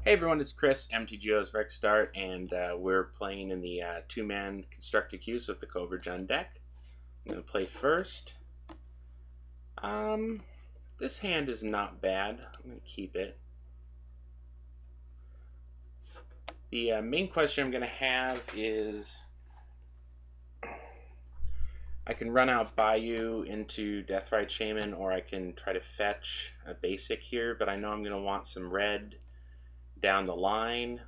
Hey everyone, it's Chris, MTGO's RexDart, and we're playing in the two-man constructed queues with the Cobra Jund deck. I'm going to play first. This hand is not bad. I'm going to keep it. The main question I'm going to have is I can run out Bayou into Deathrite Shaman, or I can try to fetch a basic here, but I know I'm going to want some red down the line.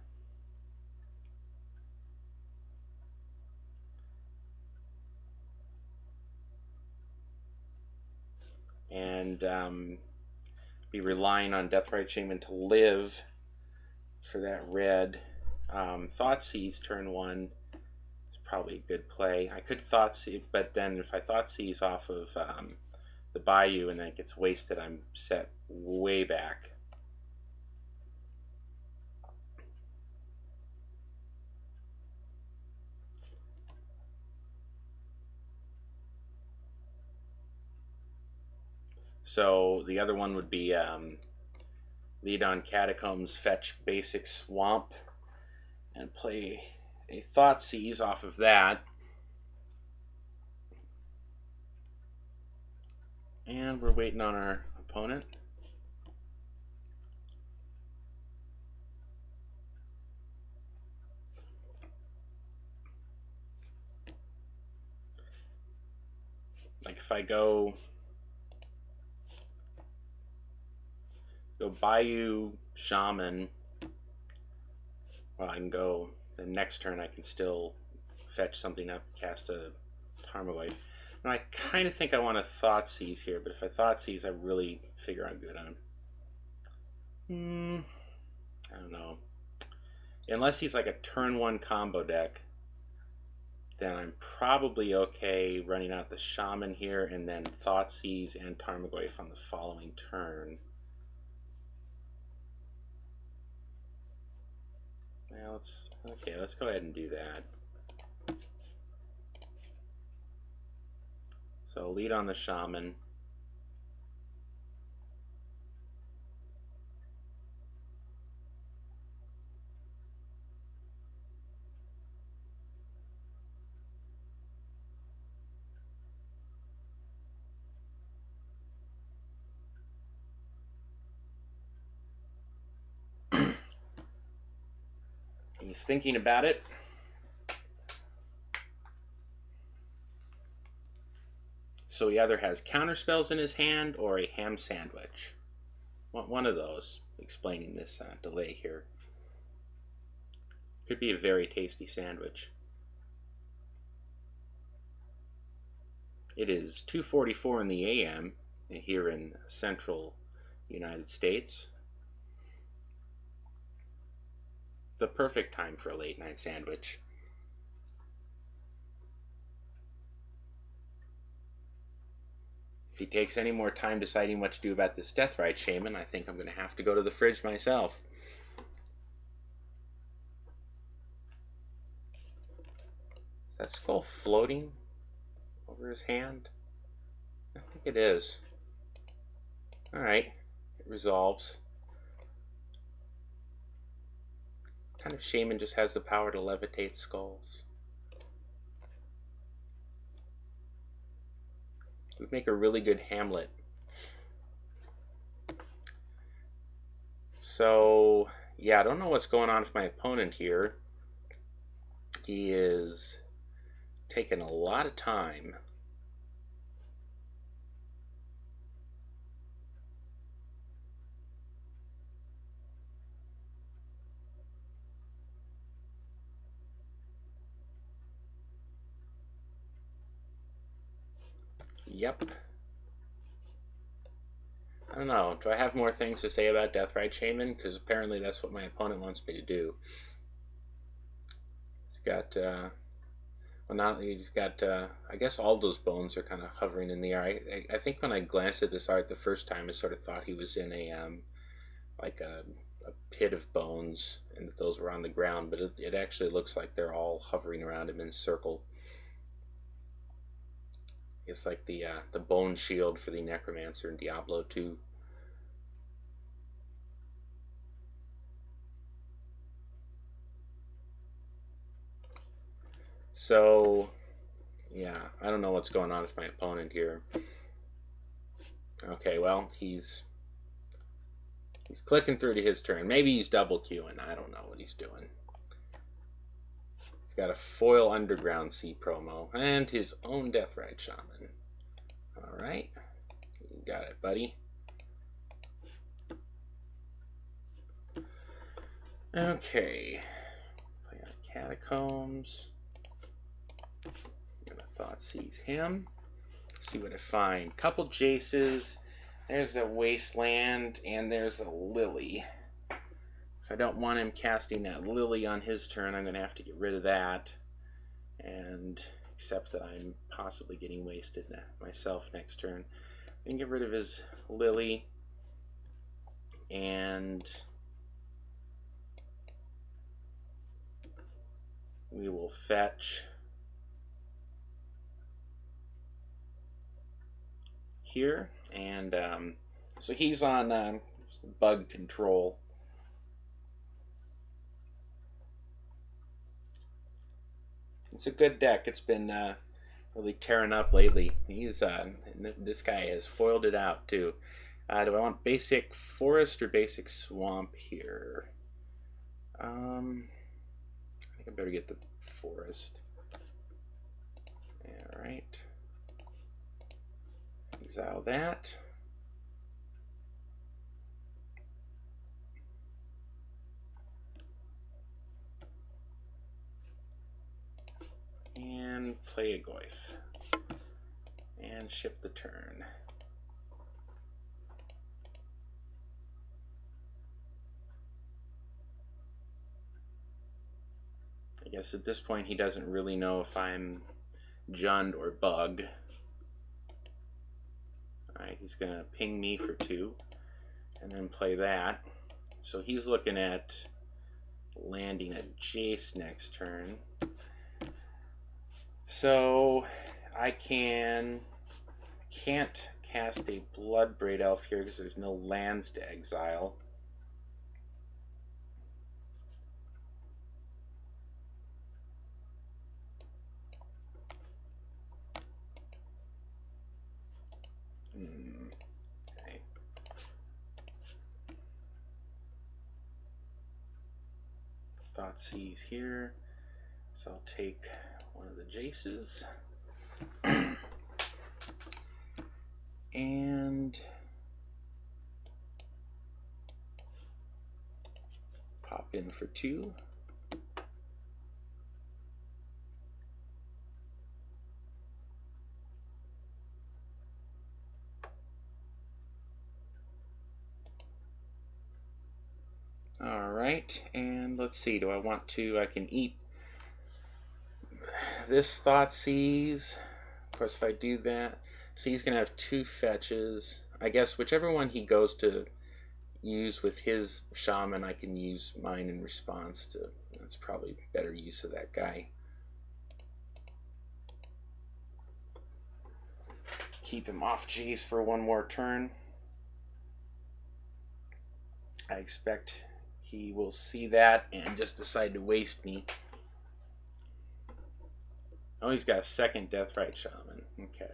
And be relying on Deathrite Shaman to live for that red. Thoughtseize turn one is probably a good play. I could Thoughtseize, but then if I Thoughtseize off of the Bayou and then it gets wasted, I'm set way back. So the other one would be lead on Catacombs, fetch basic Swamp, and play a Thoughtseize off of that. And we're waiting on our opponent. Like if I go Bayou, Shaman, well, I can go the next turn. I can still fetch something up, cast a Tarmogoyf. Now I kind of think I want to Thoughtseize here, but if I Thoughtseize, I really figure I'm good on him. I don't know. Unless he's like a turn one combo deck, then I'm probably okay running out the Shaman here and then Thoughtseize and Tarmogoyf on the following turn. Now let's go ahead and do that. So lead on the Shaman. He's thinking about it. So he either has counter spells in his hand or a ham sandwich. One of those, explaining this delay here. Could be a very tasty sandwich. It is 2:44 in the AM here in central United States. The perfect time for a late night sandwich. If he takes any more time deciding what to do about this Deathrite Shaman, I think I'm going to have to go to the fridge myself. Is that skull floating over his hand? I think it is. Alright, it resolves. What kind of shaman just has the power to levitate skulls? It would make a really good Hamlet. So, yeah, I don't know what's going on with my opponent here. He is taking a lot of time. Yep. I don't know. Do I have more things to say about Deathrite Shaman? Because apparently that's what my opponent wants me to do. He's got, well, not he's got, I guess all those bones are kind of hovering in the air. I think when I glanced at this art the first time, I sort of thought he was in a, like a pit of bones and that those were on the ground, but it actually looks like they're all hovering around him in a circle. It's like the bone shield for the Necromancer in Diablo 2. So, yeah, I don't know what's going on with my opponent here. Okay, well, he's clicking through to his turn. Maybe he's double queuing. I don't know what he's doing. He's got a foil underground sea promo and his own Deathrite Shaman. All right, you got it, buddy. Okay, play out Catacombs. I'm gonna Thoughtseize him. See what I find. Couple Jaces. There's a Wasteland and there's a Lily. If I don't want him casting that Lily on his turn, I'm gonna have to get rid of that and accept that I'm possibly getting wasted myself next turn. And get rid of his Lily and we will fetch here, and so he's on bug control. It's a good deck. It's been really tearing up lately. He's this guy has foiled it out too. Do I want basic forest or basic swamp here? I think I better get the forest. All right. Exile that. And play a Goyf. And ship the turn. I guess at this point he doesn't really know if I'm Jund or Bug. Alright, he's going to ping me for 2 and then play that. So he's looking at landing a Jace next turn. So I can't cast a Bloodbraid Elf here because there's no lands to exile. Okay. Thoughtseize here. So I'll take one of the Jaces. And pop in for 2. Alright, and let's see, do I want to, I can eat this Thoughtseize. Of course, if I do that, so he's going to have 2 fetches. I guess whichever one he goes to use with his shaman, I can use mine in response to. That's probably better use of that guy. Keep him off Jace for 1 more turn. I expect he will see that and just decide to waste me. Oh, he's got a 2nd Deathrite Shaman. Okay.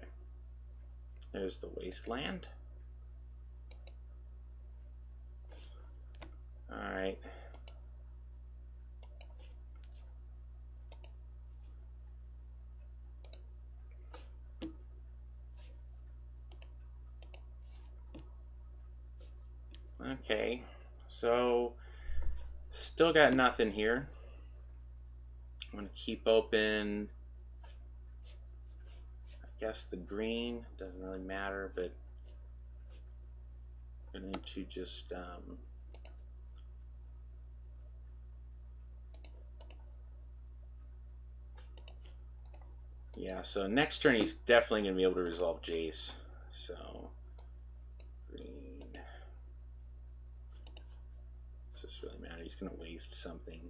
There's the Wasteland. Alright. Okay. So, still got nothing here. I'm going to keep open, I guess, the green. Doesn't really matter, but I'm going to just yeah, so next turn he's definitely going to be able to resolve Jace. So, green. Does this really matter? He's going to waste something.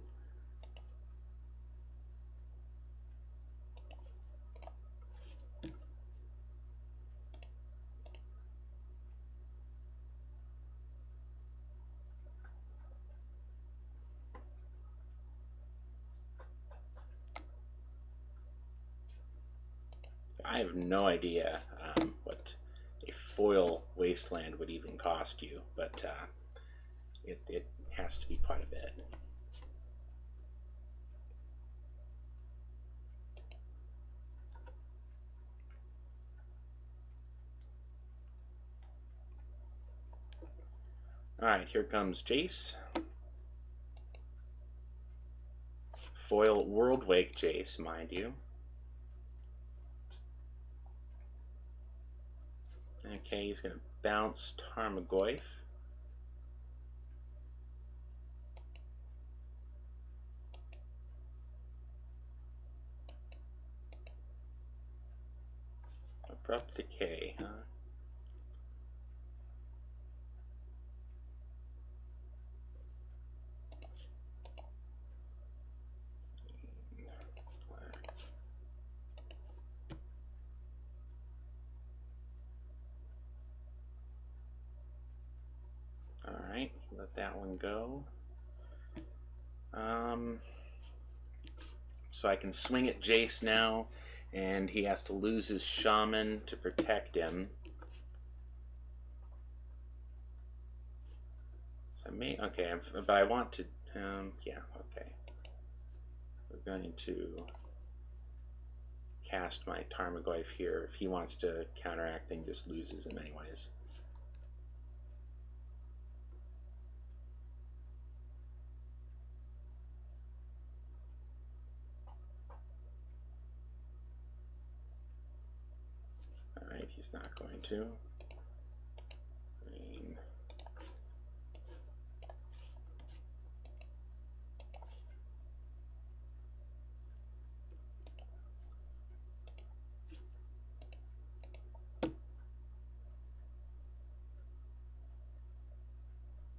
I have no idea what a foil wasteland would even cost you, but it has to be quite a bit. Alright, here comes Jace. Foil Worldwake Jace, mind you. Okay, he's going to bounce Tarmogoyf. Abrupt Decay, huh? Alright, let that one go. So I can swing at Jace now, and he has to lose his Shaman to protect him. So I may, okay, but I want to, yeah, okay. We're going to cast my Tarmogoyf here. If he wants to counteract, then he just loses him anyways. Alright, he's not going to.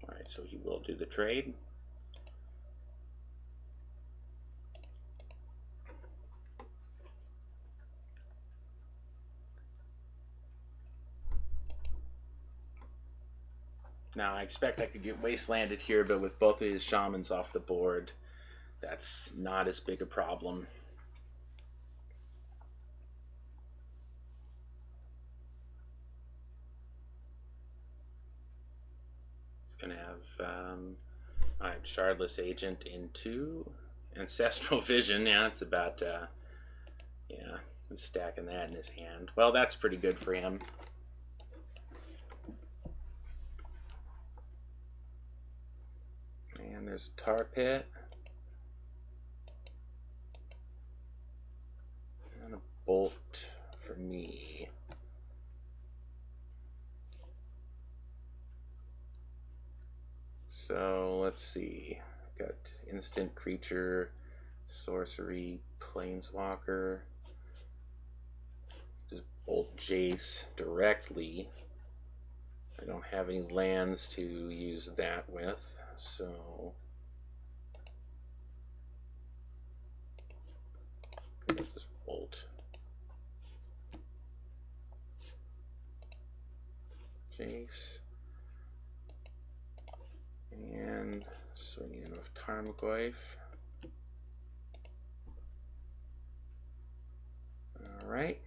Alright, so he will do the trade. Now I expect I could get wastelanded here, but with both of his Shamans off the board, that's not as big a problem. He's going to have Shardless Agent into Ancestral Vision. Yeah, it's about, yeah, he's stacking that in his hand. Well, that's pretty good for him. And there's a Tar Pit. And a Bolt for me. So let's see. Got instant creature, sorcery, planeswalker. Just bolt Jace directly. I don't have any lands to use that with, so just bolt Jace. And swing in with Tarmogoyf. Alright.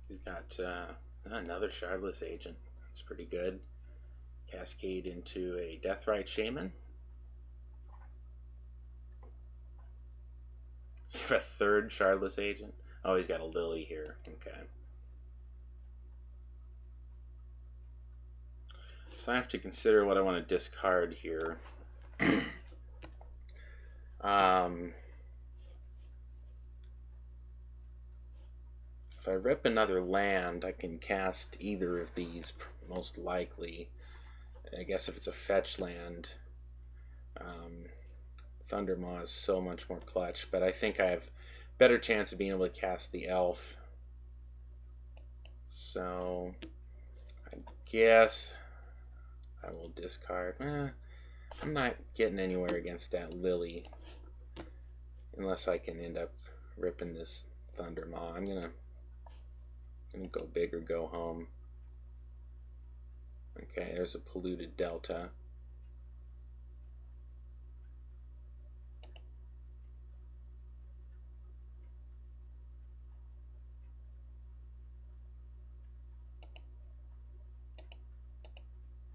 He's got another Shardless Agent. That's pretty good. Cascade into a Deathrite Shaman. Does he have a third Shardless Agent? Oh, he's got a Lily here. Okay. So I have to consider what I want to discard here. If I rip another land, I can cast either of these, most likely. I guess if it's a fetch land, Thundermaw is so much more clutch, but I think I have better chance of being able to cast the Elf. So I guess I will discard. I'm not getting anywhere against that Lily unless I can end up ripping this Thundermaw. I'm gonna go big or go home. Okay, there's a Polluted Delta.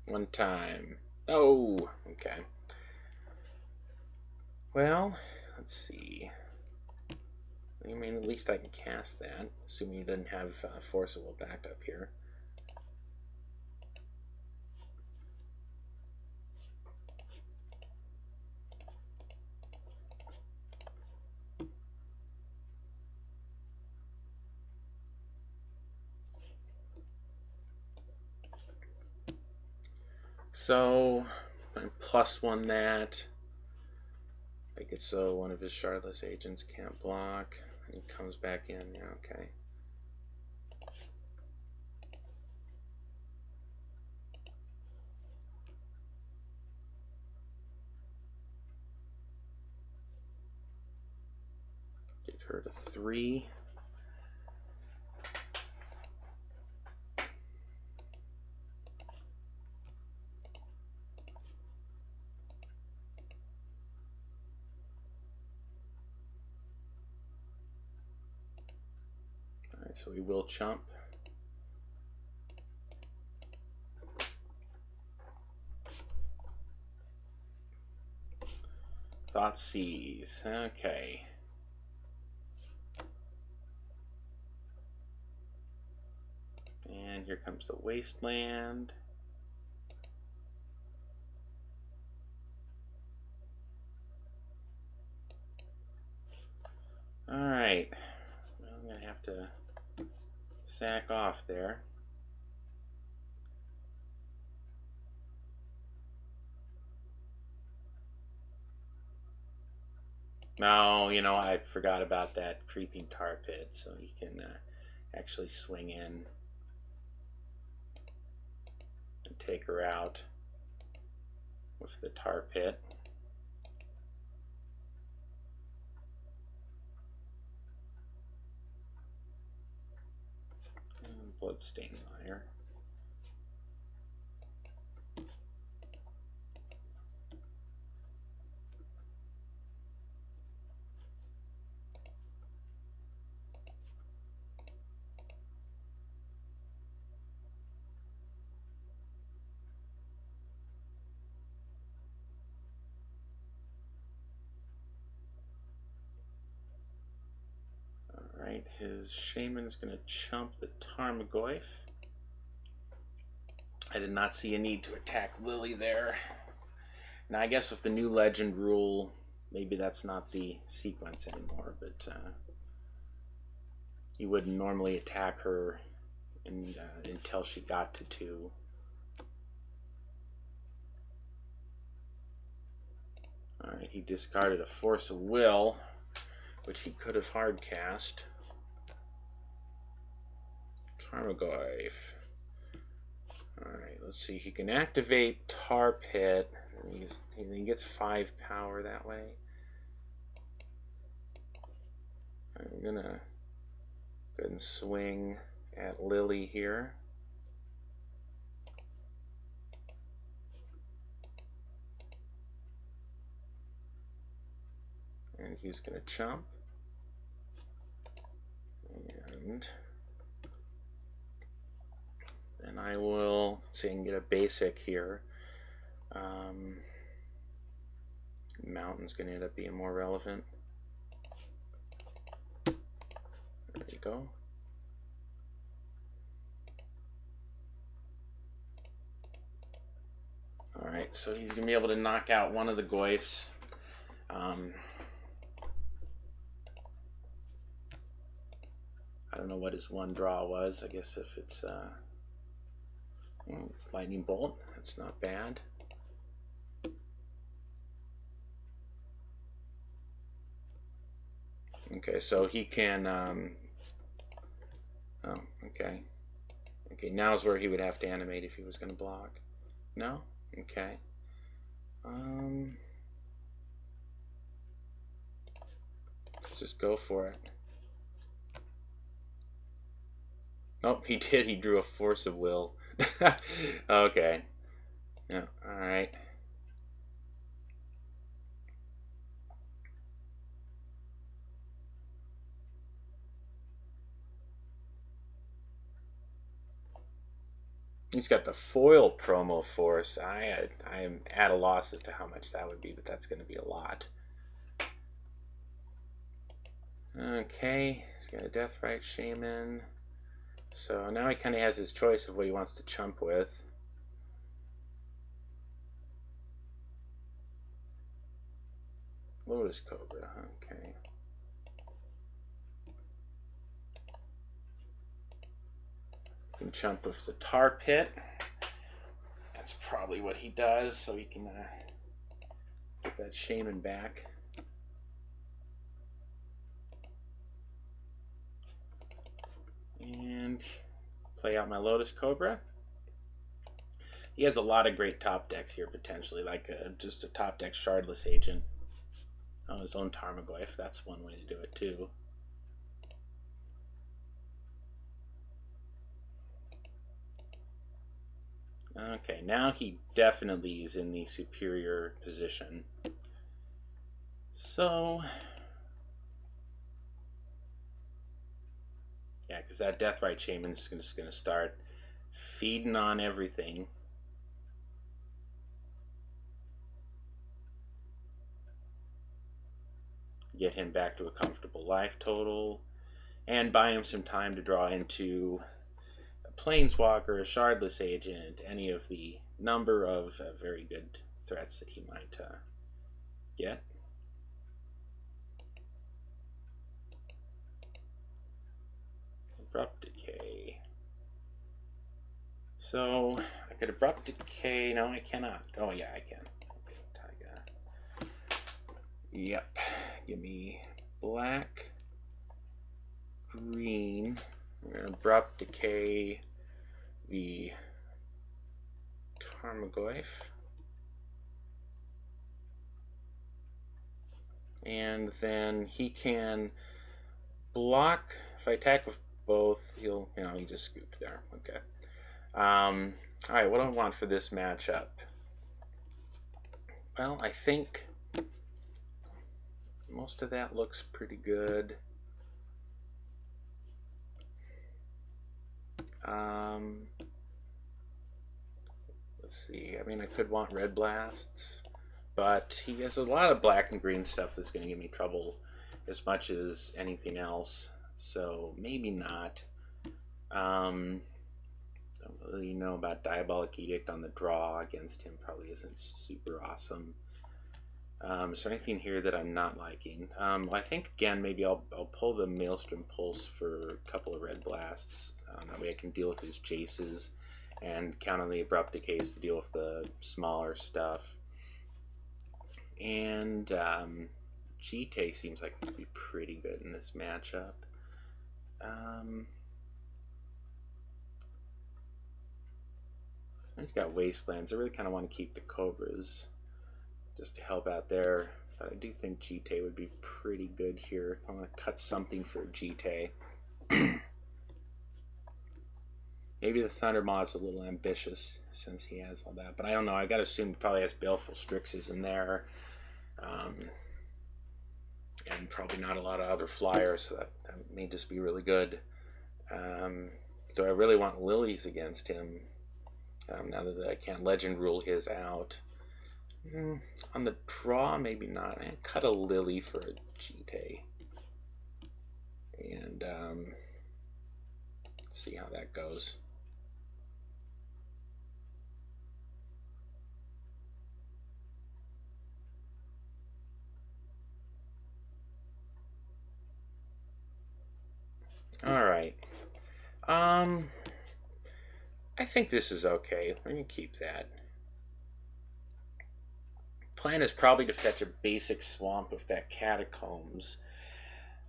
One time. Oh, okay. Well, let's see. I mean, at least I can cast that, assuming he doesn't have forcible backup here. So, I +1 that. Make it so one of his Shardless agents can't block. And he comes back in. Yeah, okay. Get her to 3. Alright, so we will chump. Thoughtseize. Okay. And here comes the Wasteland. Alright. Well, I'm going to have to sack off there. No, you know, I forgot about that creeping tar pit, so he can actually swing in and take her out with the tar pit. And Bloodstained Mire. Alright, his Shaman is going to chump the Tarmogoyf. I did not see a need to attack Lily there. Now, I guess with the new legend rule, maybe that's not the sequence anymore, but you wouldn't normally attack her until she got to 2. Alright, he discarded a Force of Will, which he could have hard cast. Tarmogoyf. Alright, let's see. He can activate Tar Pit. He gets 5 power that way. I'm gonna go ahead and swing at Lily here. And he's gonna chump. And then I will see if I can get a basic here. Mountain's going to end up being more relevant. There you go. Alright, so he's going to be able to knock out one of the Goyfs. I don't know what his 1 draw was. I guess if it's Lightning Bolt, that's not bad. Okay, so he can oh, okay. Okay, now's where he would have to animate if he was going to block. No? Okay. Let's just go for it. Oh, he did. He drew a Force of Will. Okay. Yeah, alright. He's got the foil promo force. I am at a loss as to how much that would be, but that's going to be a lot. Okay, he's got a Deathrite Shaman. So now he kind of has his choice of what he wants to chump with. Lotus Cobra, okay. Can chump with the Tar Pit. That's probably what he does, so he can get that Shaman back. And play out my Lotus Cobra. He has a lot of great top decks here, potentially, like just a top deck Shardless Agent. Oh, his own Tarmogoyf, that's one way to do it too. Okay, now he definitely is in the superior position. So, yeah, because that Deathrite Shaman is just going to start feeding on everything. Get him back to a comfortable life total, and buy him some time to draw into a Planeswalker, a Shardless Agent, any of the number of very good threats that he might get. Abrupt Decay. So I could Abrupt Decay. No, I cannot. Oh yeah, I can. Okay, Taiga. Yep. Give me black, green. We're gonna Abrupt Decay the Tarmogoyf. And then he can block. If I attack with both, he'll, he just scooped there. Okay. Alright, what do I want for this matchup? Well, I think most of that looks pretty good. Let's see. I mean, I could want Red Blasts, but he has a lot of black and green stuff that's going to give me trouble as much as anything else. So maybe not. Don't really know about Diabolic Edict on the draw against him. Probably isn't super awesome. Is there anything here that I'm not liking? I think again maybe I'll pull the Maelstrom Pulse for a couple of Red Blasts. That way I can deal with his Jaces and count on the Abrupt Decays to deal with the smaller stuff. And Jite seems like it would be pretty good in this matchup. He's got Wastelands. I really kind of want to keep the Cobras just to help out there. But I do think Jite would be pretty good here. I want to cut something for Jite. Maybe the Thundermaw is a little ambitious since he has all that. But I don't know. I got to assume he probably has Baleful Strixes in there. And probably not a lot of other flyers. So that may just be really good. Do I really want Lilies against him? Now that I can't Legend Rule his out. On the draw, maybe not. I cut a Lily for a Jite. And let's see how that goes. Alright. I think this is okay. Let me keep that. Plan is probably to fetch a basic swamp with that Catacombs.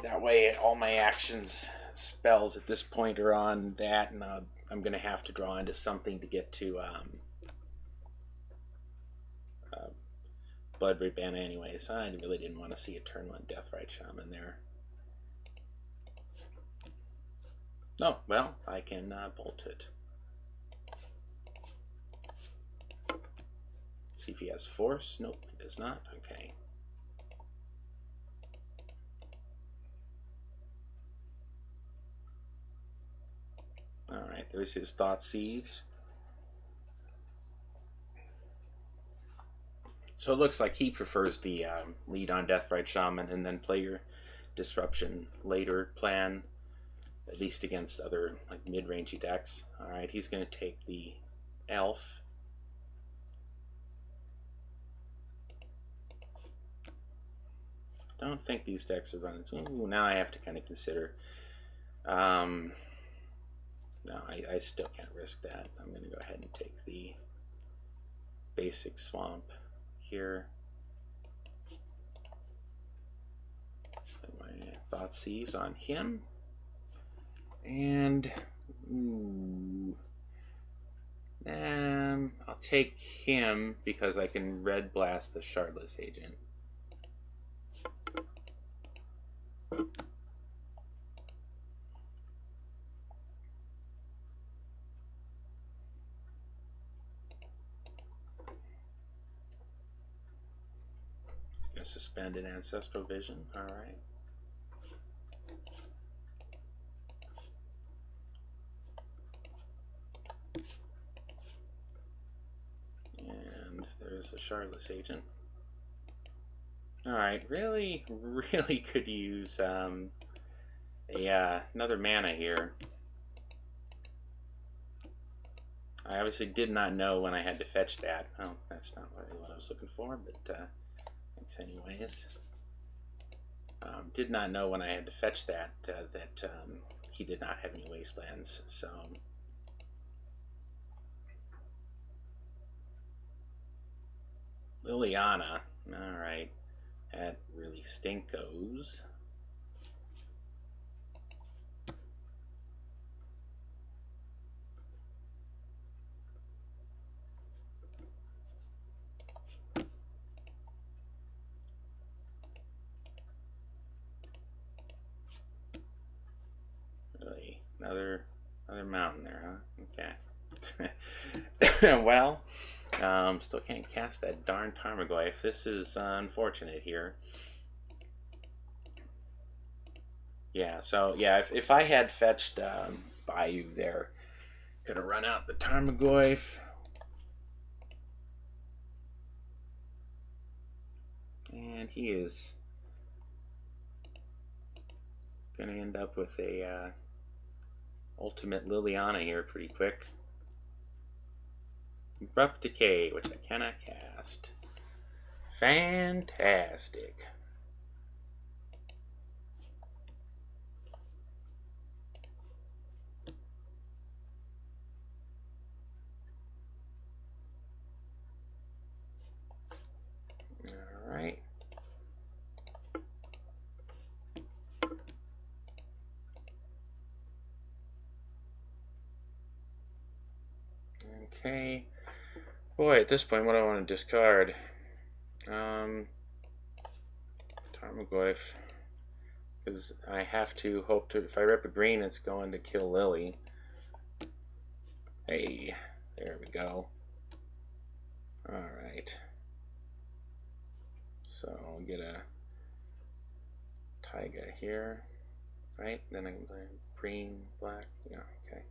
That way all my actions spells at this point are on that, and I'm going to have to draw into something to get to Blood Red Banner anyways. I really didn't want to see a turn 1 Deathrite Shaman there. Oh, well, I can bolt it. See if he has force. Nope, he does not. Okay. Alright, there's his Thoughtseize. So it looks like he prefers the lead on Deathrite Shaman and then play your Disruption later plan, at least against other like mid-rangey decks. Alright, he's going to take the Elf. Don't think these decks are running. Ooh, now I have to kind of consider. No, I still can't risk that. I'm going to go ahead and take the basic Swamp here. My Thoughtseize on him. And I'll take him because I can Red Blast the Shardless Agent. Gonna suspend an Ancestral Vision. Alright. And there's the Shardless Agent. Alright, really could use another mana here. I obviously did not know when I had to fetch that. Oh, that's not really what I was looking for, but thanks anyways. Did not know when I had to fetch that he did not have any Wastelands, so Liliana, alright, that really stinkos. Really, another mountain there, huh? Okay. Well, still can't cast that darn Tarmogoyf. This is unfortunate here. Yeah, so yeah, if I had fetched Bayou there, could have run out the Tarmogoyf. And he is going to end up with a ultimate Liliana here pretty quick. Abrupt Decay, which I cannot cast. Fantastic. Alright. Okay. Boy, at this point, what do I want to discard? Tarmogoyf. Because I have to hope to, if I rip a green, it's going to kill Lily. Hey, there we go. Alright. So I'll get a Taiga here. Right? Then I can play green, black. Yeah, okay.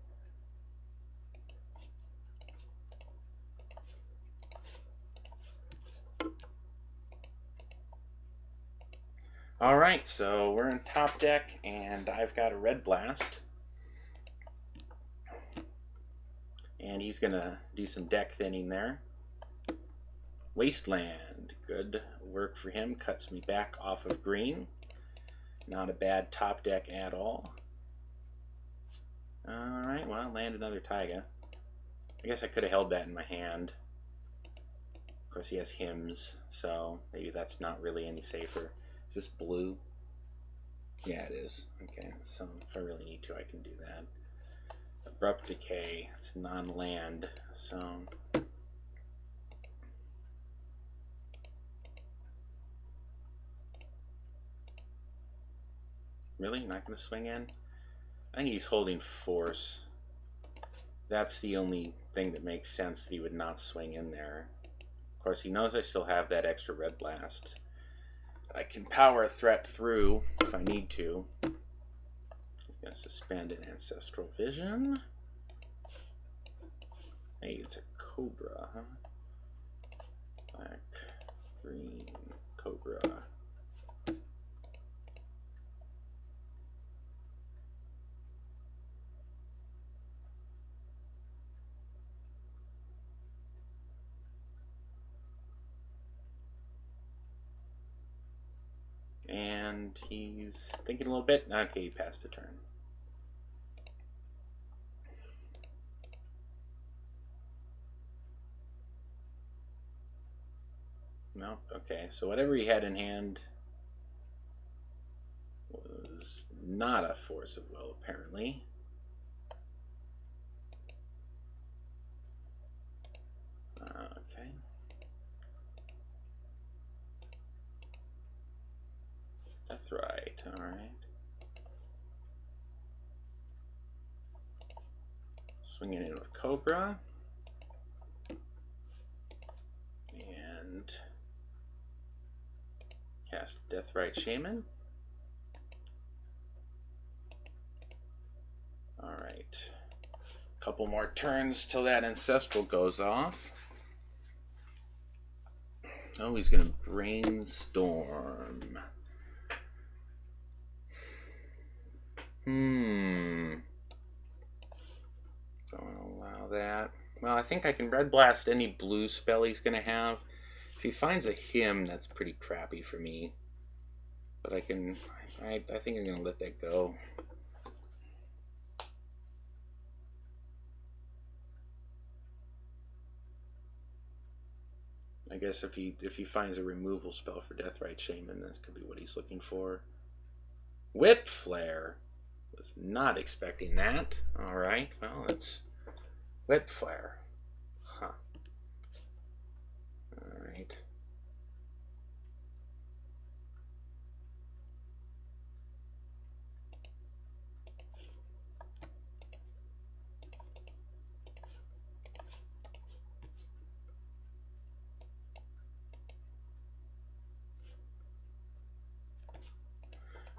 Alright, so we're in top deck, and I've got a Red Blast. And he's going to do some deck thinning there. Wasteland, good work for him. Cuts me back off of green. Not a bad top deck at all. Alright, well, land another Taiga. I guess I could have held that in my hand. Of course, he has Hymns, so maybe that's not really any safer. Is this blue? Yeah, it is. Okay, so if I really need to, I can do that. Abrupt Decay, it's non-land, so... Really? Not going to swing in? I think he's holding Force. That's the only thing that makes sense that he would not swing in there. Of course, he knows I still have that extra Red Blast. I can power a threat through if I need to. He's going to suspend an Ancestral Vision. Hey, it's a Cobra, huh? Black Green Cobra. And he's thinking a little bit. Okay, he passed the turn. No, okay, so whatever he had in hand was not a force of will, apparently. Okay. That's right, alright. Swinging in with Cobra. And cast Deathrite Shaman. Alright. Couple more turns till that Ancestral goes off. Oh, he's gonna Brainstorm. Don't allow that. Well, I think I can Red Blast any blue spell he's gonna have. If he finds a hymn, that's pretty crappy for me. But I think I'm gonna let that go. I guess if he finds a removal spell for Deathrite Shaman, that could be what he's looking for. Whip Flare. Was not expecting that. Alright, well, it's Whip Flare. Huh. Alright.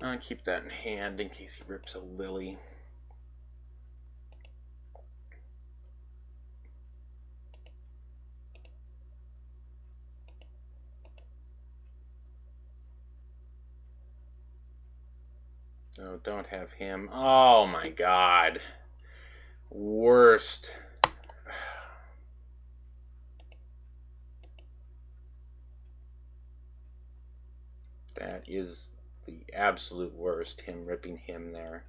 I'll keep that in hand in case he rips a Lily. Oh, don't have him. Oh my god. Worst. That is the absolute worst, him ripping him there.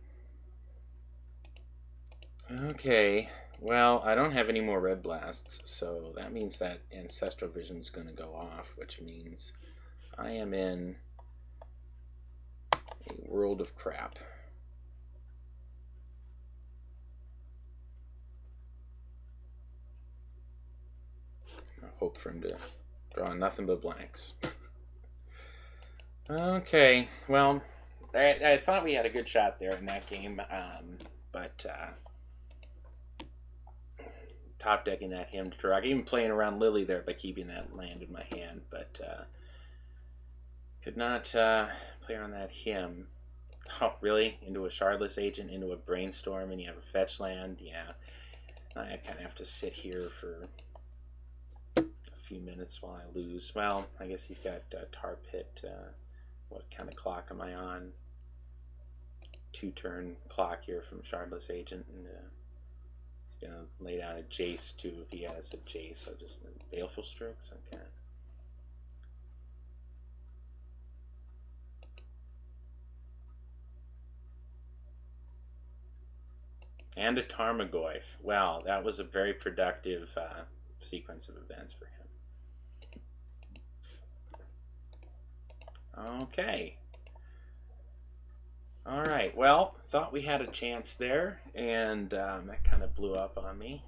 Okay, well, I don't have any more Red Blasts, so that means that Ancestral Vision's going to go off, which means I am in a world of crap. I hope for him to draw nothing but blanks. Okay, well, I thought we had a good shot there in that game, but top decking that him to drag, even playing around Lily there by keeping that land in my hand, but could not play around that him. Oh, really? Into a Shardless Agent, into a Brainstorm, and you have a fetch land? Yeah. I kind of have to sit here for a few minutes while I lose. Well, I guess he's got Tar Pit. What kind of clock am I on? 2-turn clock here from Shardless Agent, and he's gonna lay down a Jace too if he has a Jace. So just Baleful Strokes. Okay. And a Tarmogoyf. Wow, that was a very productive sequence of events for him. Okay. Alright, well, thought we had a chance there, and that kind of blew up on me.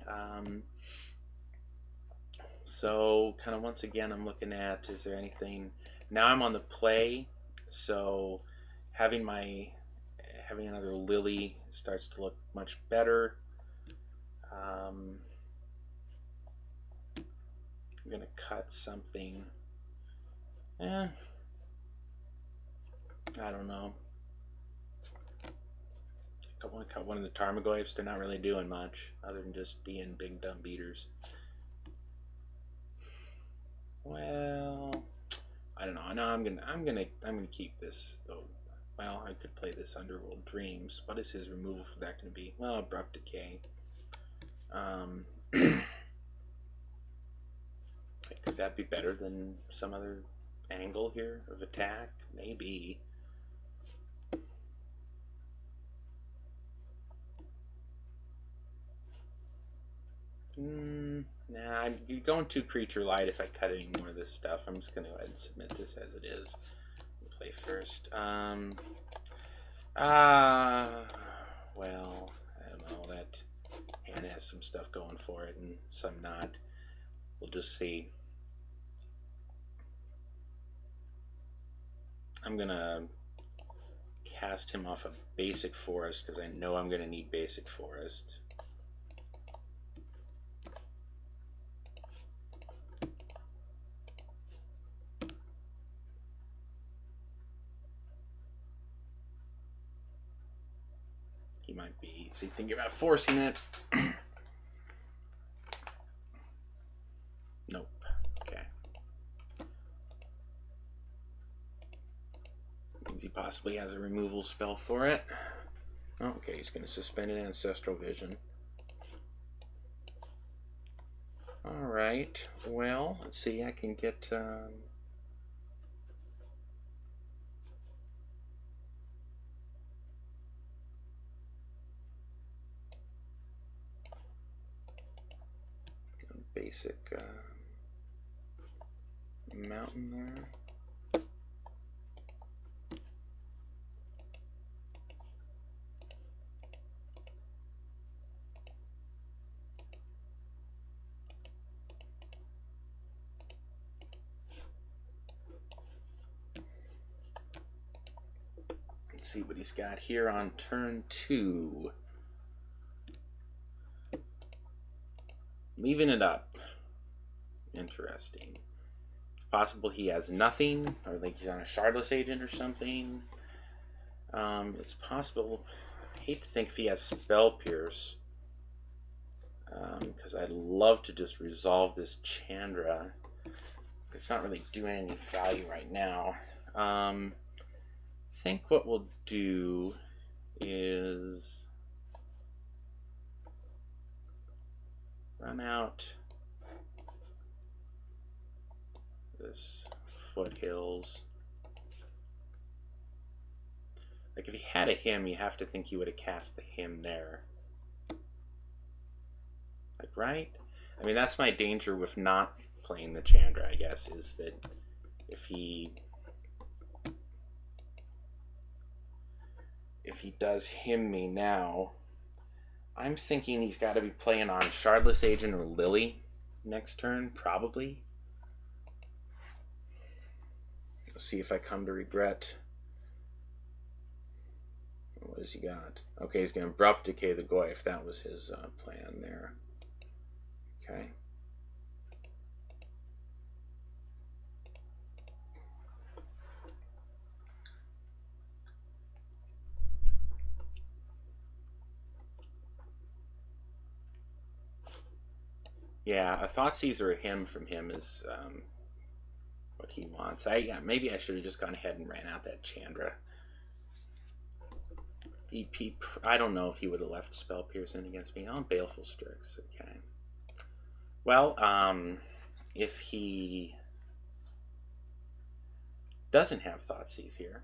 So, kind of once again, I'm looking at, is there anything... Now I'm on the play, so having another Lily starts to look much better. I'm going to cut something. I don't know. I want to cut one of the Tarmogoyfs. They're not really doing much other than just being big dumb beaters. Well, I don't know. No, I'm gonna keep this though. Well, I could play this Underworld Dreams. What is his removal for that going to be? Well, Abrupt Decay. Could that be better than some other angle here of attack? Maybe. Nah, you're going too creature light if I cut any more of this stuff. I'm just going to go ahead and submit this as it is. Play first. Well, I don't know. That hand has some stuff going for it and some not. We'll just see. I'm going to cast him off a basic forest because I know I'm going to need basic forest. He might be thinking about forcing it. Nope. Okay. Means he possibly has a removal spell for it. Okay, he's going to suspend an Ancestral Vision. Alright, well, let's see, I can get... basic mountain there. Let's see what he's got here on turn 2. Leaving it up. Interesting. It's possible he has nothing, or like he's on a Shardless Agent or something. It's possible. I hate to think if he has Spell Pierce, because I'd love to just resolve this Chandra. It's not really doing any value right now. I think what we'll do is run out this Foothills. Like if he had a hymn, you have to think he would have cast the hymn there. Like, right? I mean, that's my danger with not playing the Chandra, I guess, is that if he does hymn me now, I'm thinking he's got to be playing on Shardless Agent or Lily next turn, probably. Let's see if I come to regret. What has he got? Okay, he's going to Abrupt Decay the Goyf. That was his plan there. Okay. Yeah, a Thoughtseize or a hymn from him is what he wants. Maybe I should have just gone ahead and ran out that Chandra. I don't know if he would have left Spell Pierce in against me. Oh, Baleful Strix. Okay. Well, if he doesn't have Thoughtseize here,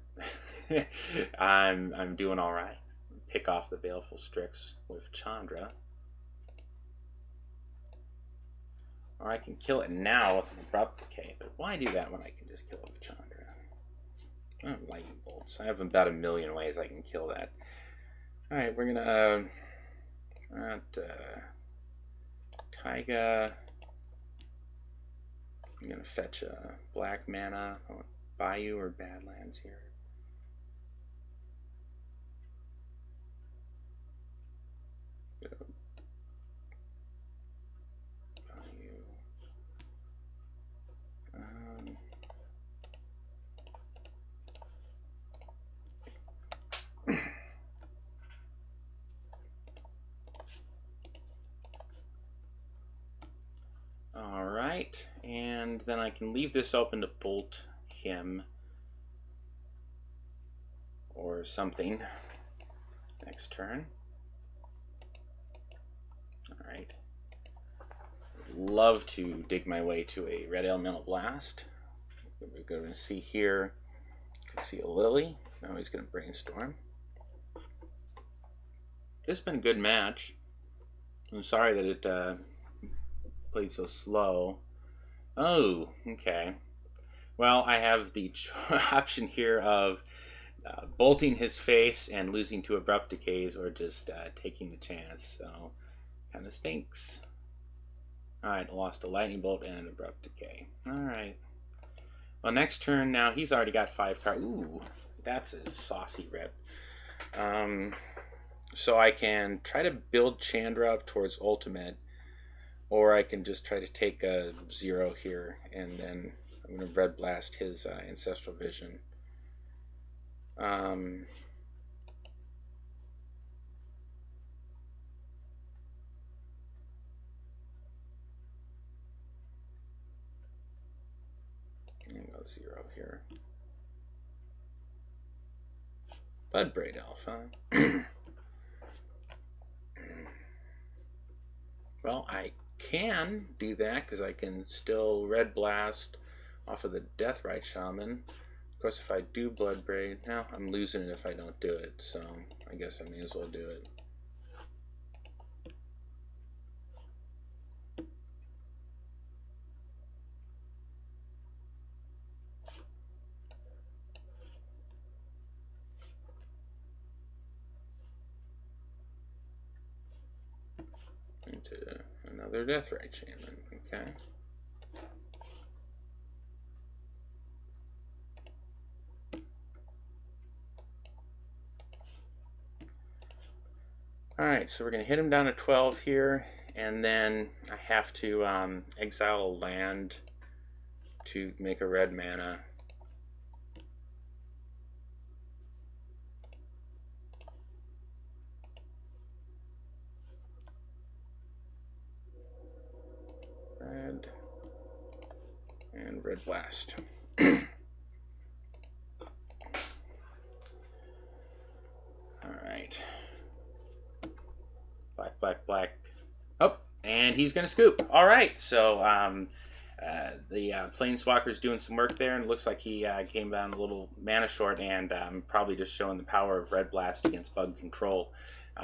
I'm doing all right. Pick off the Baleful Strix with Chandra. Or I can kill it now with an Abrupt Decay, but why do that when I can just kill it with Chandra? Oh, Lightning Bolts. I have about a million ways I can kill that. Alright, we're gonna Taiga. I'm gonna fetch a black mana. I want Bayou or Badlands here. Alright, and then I can leave this open to bolt him or something next turn. All right. Love to dig my way to a red elemental blast. We're going to see here. You can see a Lily. Now he's going to brainstorm. This has been a good match. I'm sorry that it played so slow. Oh, okay. Well, I have the option here of bolting his face and losing to abrupt decays, or just taking the chance. So, kind of stinks. Alright, lost a lightning bolt and an abrupt decay. Alright. Well, next turn now, he's already got 5 cards. Ooh, that's a saucy rip. So I can try to build Chandra up towards ultimate, or I can just try to take a 0 here, and then I'm going to red blast his Ancestral Vision. And go 0 here. Bloodbraid Elf, huh? Well, I can do that because I can still red blast off of the Deathrite Shaman. Of course, if I do Bloodbraid, now I'm losing it if I don't do it, so I guess I may as well do it. Into another Deathrite Shaman, okay. Alright, so we're going to hit him down to 12 here, and then I have to exile a land to make a red mana. Red and red blast. Alright. Black, black, black. Oh, and he's going to scoop. Alright, so the Planeswalker's doing some work there, and it looks like he came down a little mana short, and probably just showing the power of red blast against bug control.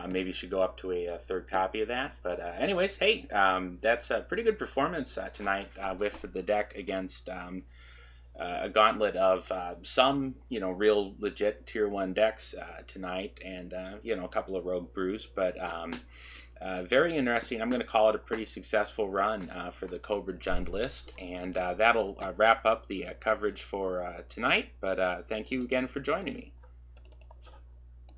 Maybe you should go up to a third copy of that. But anyways, hey, that's a pretty good performance tonight with the deck against a gauntlet of some, real legit tier 1 decks tonight, and a couple of rogue brews. But very interesting. I'm going to call it a pretty successful run for the Cobra Jund list, and that'll wrap up the coverage for tonight. But thank you again for joining me.